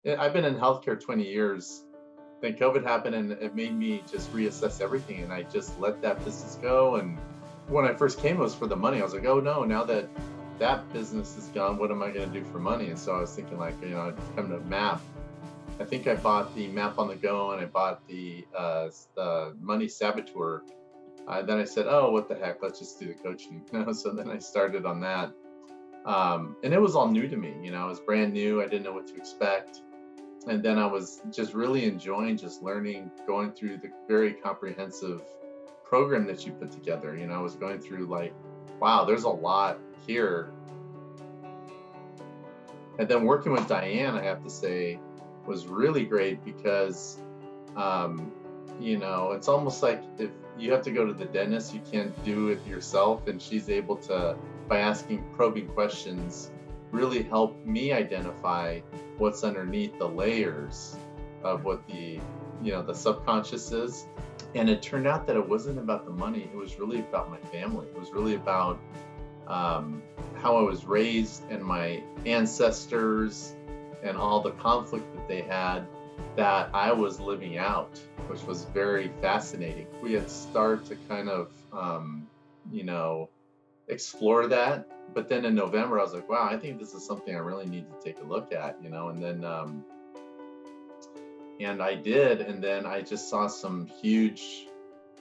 I've been in healthcare 20 years. Then COVID happened and it made me just reassess everything. And I just let that business go. And when I first came, it was for the money. I was like, oh no, now that that business is gone, what am I going to do for money? And so I was thinking, like, I'd come to map. I think I bought the map on the go and I bought the money saboteur. Then I said, oh, what the heck? Let's just do the coaching. So then I started on that. And it was all new to me. It was brand new. I didn't know what to expect. And then I was just really enjoying just learning, going through the very comprehensive program that you put together. I was going through like, wow, there's a lot here. And then working with Diane, I have to say, was really great because, it's almost like if you have to go to the dentist, you can't do it yourself. And she's able to, by asking probing questions, really help me identify what's underneath the layers of what the subconscious is. And it turned out that it wasn't about the money. It was really about my family. It was really about how I was raised and my ancestors and all the conflict that they had that I was living out, which was very fascinating. We had started to kind of, explore that. But then in November, I was like, wow, I think this is something I really need to take a look at, and then, and I did. And then I just saw some huge,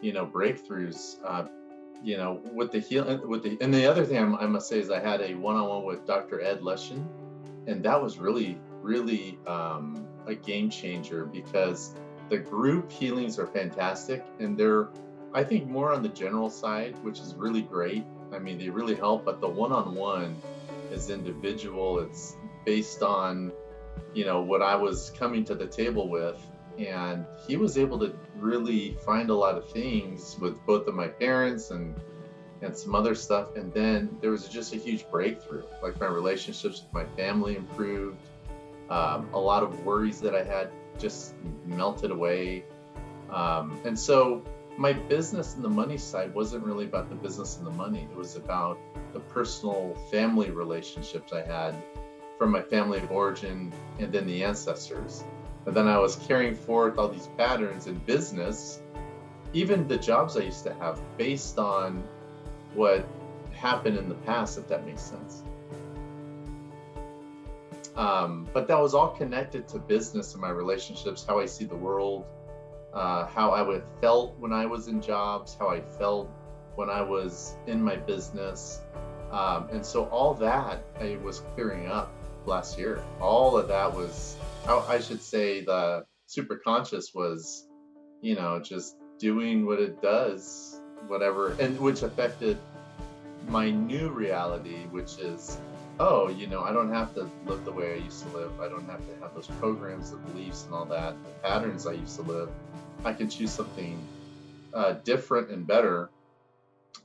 breakthroughs, with the healing, and the other thing I must say is I had a one-on-one with Dr. Ed Leshin, and that was really, really a game changer because the group healings are fantastic and they're, I think, more on the general side, which is really great. I mean, they really help, but the one-on-one is individual. It's based on, what I was coming to the table with. And he was able to really find a lot of things with both of my parents and some other stuff. And then there was just a huge breakthrough. Like my relationships with my family improved. A lot of worries that I had just melted away. And so my business and the money side wasn't really about the business and the money. It was about the personal family relationships I had from my family of origin and then the ancestors. And then I was carrying forth all these patterns in business, even the jobs I used to have, based on what happened in the past, if that makes sense. But that was all connected to business and my relationships, how I see the world, how I would felt when I was in jobs, how I felt when I was in my business. And so all that I was clearing up last year. All of that was, I should say, the super conscious was, just doing what it does, whatever, and which affected my new reality, which is, oh, I don't have to live the way I used to live. I don't have to have those programs, the beliefs and all that, the patterns I used to live. I can choose something different and better.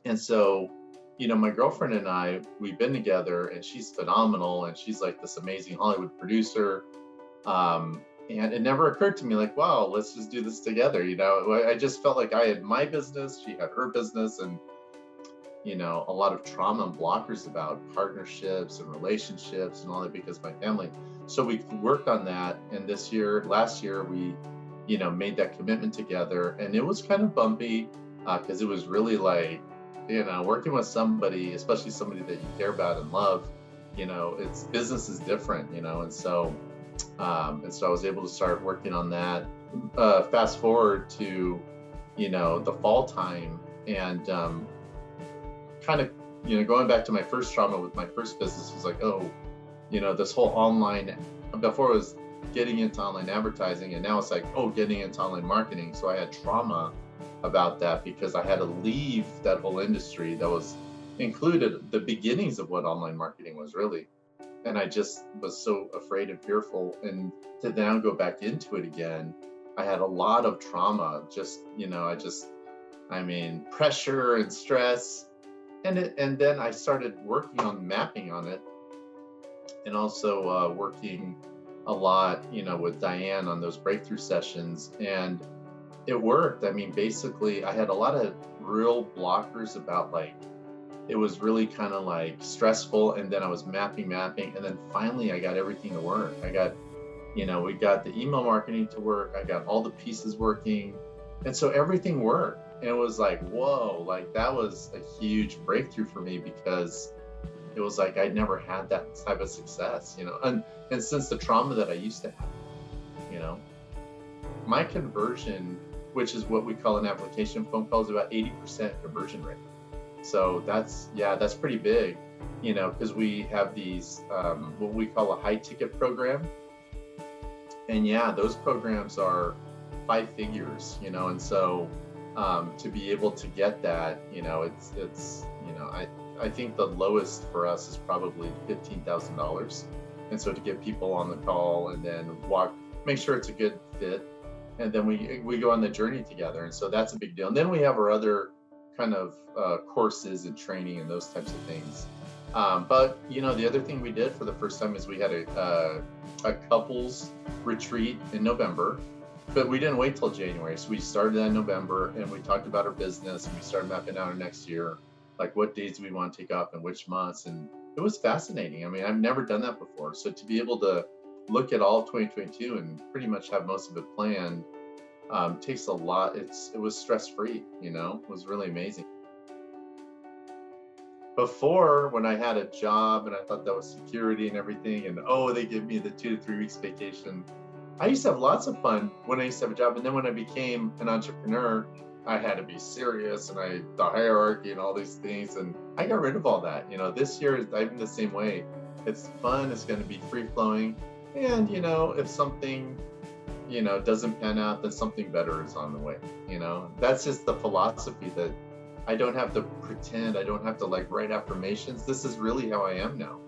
And so, my girlfriend and I, we've been together and she's phenomenal. And she's like this amazing Hollywood producer. And it never occurred to me like, wow, let's just do this together. I just felt like I had my business, she had her business, and, a lot of trauma and blockers about partnerships and relationships and all that because my family. So we worked on that. And last year, we, made that commitment together. And it was kind of bumpy because it was really like, working with somebody, especially somebody that you care about and love, it's business is different, and so I was able to start working on that. Fast forward to, the fall time and kind of, going back to my first trauma with my first business was like, oh, this whole online, before it was getting into online advertising, and now it's like, oh, getting into online marketing. So I had trauma about that because I had to leave that whole industry that was included the beginnings of what online marketing was really. And I just was so afraid and fearful. And to now go back into it again, I had a lot of trauma, pressure and stress. And then I started working on mapping on it and also working a lot, with Diane on those breakthrough sessions. And it worked. Basically, I had a lot of real blockers about it was really kind of stressful. And then I was mapping. And then finally I got everything to work. I got We got the email marketing to work. I got all the pieces working. And so everything worked. And it was like, whoa, like that was a huge breakthrough for me because it was like I'd never had that type of success, and since the trauma that I used to have, you know, my conversion, which is what we call an application phone call, is about 80% conversion rate. So that's pretty big, because we have these what we call a high ticket program. And those programs are 5 figures, and so to be able to get that, I think the lowest for us is probably $15,000. And so to get people on the call and then make sure it's a good fit, and then we go on the journey together. And so that's a big deal. And then we have our other kind of courses and training and those types of things. But the other thing we did for the first time is we had a couples retreat in November, but we didn't wait till January. So we started that in November, and we talked about our business, and we started mapping out our next year, like what days we want to take off and which months. And it was fascinating. I mean, I've never done that before. So to be able to look at all of 2022 and pretty much have most of it planned takes a lot. It was stress-free, it was really amazing. Before, when I had a job and I thought that was security and everything, and they give me the 2 to 3 weeks vacation, I used to have lots of fun when I used to have a job. And then when I became an entrepreneur, I had to be serious, and the hierarchy and all these things, and I got rid of all that. This year I'm the same way. It's fun. It's going to be free flowing, and if something doesn't pan out, then something better is on the way. That's just the philosophy, that I don't have to pretend. I don't have to write affirmations. This is really how I am now.